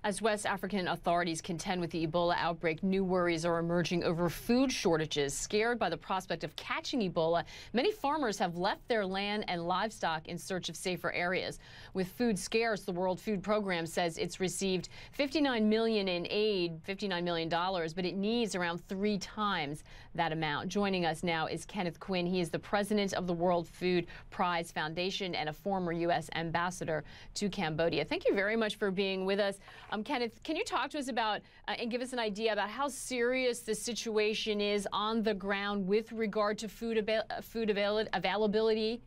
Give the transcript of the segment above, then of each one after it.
As West African authorities contend with the Ebola outbreak, new worries are emerging over food shortages. Scared by the prospect of catching Ebola, many farmers have left their land and livestock in search of safer areas. With food scarce, the World Food Program says it's received $59 million in aid, $59 million, but it needs around 3 times that amount. Joining us now is Kenneth Quinn. He is the president of the World Food Prize Foundation and a former U.S. ambassador to Cambodia. Thank you very much for being with us. Kenneth, can you talk to us about and give us an idea about how serious the situation is on the ground with regard to food availability?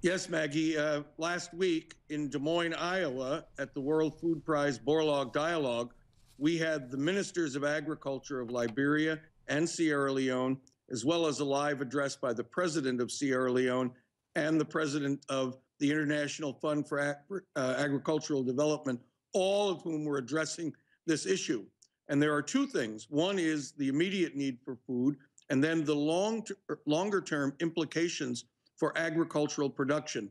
Yes, Maggie. Last week in Des Moines, Iowa, at the World Food Prize Borlaug Dialogue, we had the ministers of agriculture of Liberia and Sierra Leone, as well as a live address by the president of Sierra Leone and the president of the International Fund for Agricultural Development, all of whom were addressing this issue. And there are 2 things. One is the immediate need for food, and then the longer-term implications for agricultural production.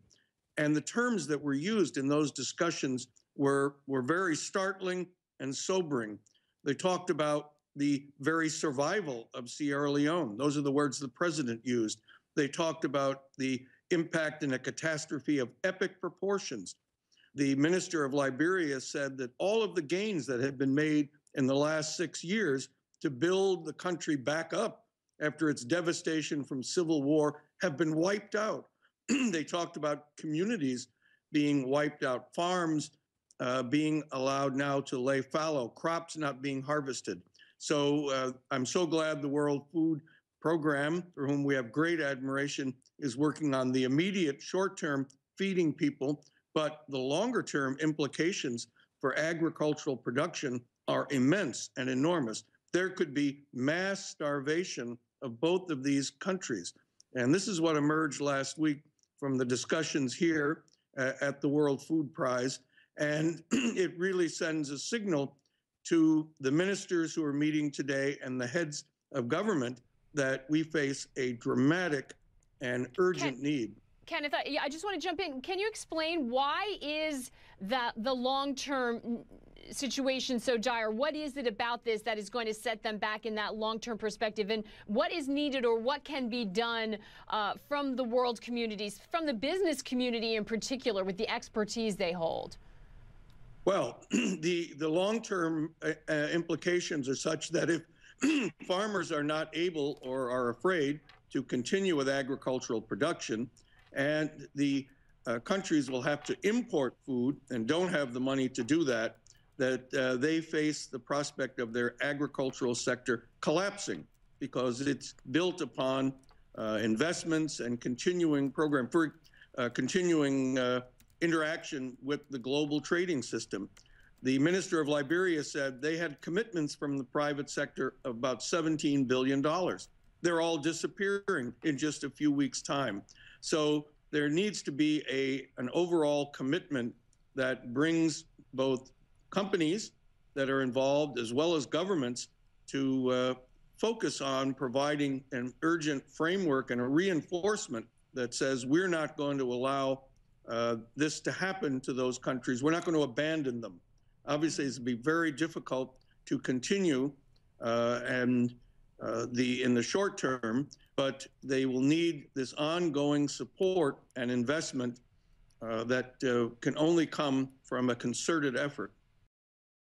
And the terms that were used in those discussions were very startling and sobering. They talked about the very survival of Sierra Leone. Those are the words the president used. They talked about the impact in a catastrophe of epic proportions. The minister of Liberia said that all of the gains that had been made in the last 6 years to build the country back up after its devastation from civil war have been wiped out. They talked about communities being wiped out, farms being allowed now to lay fallow, crops not being harvested. So I'm so glad the World Food Program, for whom we have great admiration, is working on the immediate short-term feeding people, but the longer-term implications for agricultural production are immense and enormous. There could be mass starvation of both of these countries. And this is what emerged last week from the discussions here at the World Food Prize. And it really sends a signal to the ministers who are meeting today and the heads of government that we face a dramatic and urgent need. Kenneth, I just want to jump in. Can you explain why is the long-term situation so dire? What is it about this that is going to set them back in that long-term perspective? And what is needed or what can be done from the world communities, from the business community in particular, with the expertise they hold? Well, the long-term implications are such that if farmers are not able or are afraid to continue with agricultural production, and the countries will have to import food and don't have the money to do that, they face the prospect of their agricultural sector collapsing because it's built upon investments and continuing program for continuing interaction with the global trading system. The minister of Liberia said they had commitments from the private sector of about $17 billion. They're all disappearing in just a few weeks' time. So there needs to be an overall commitment that brings both companies that are involved as well as governments to focus on providing an urgent framework and a reinforcement that says we're not going to allow this to happen to those countries. We're not going to abandon them. Obviously, it's going to be very difficult to continue in the short term, but they will need this ongoing support and investment that can only come from a concerted effort.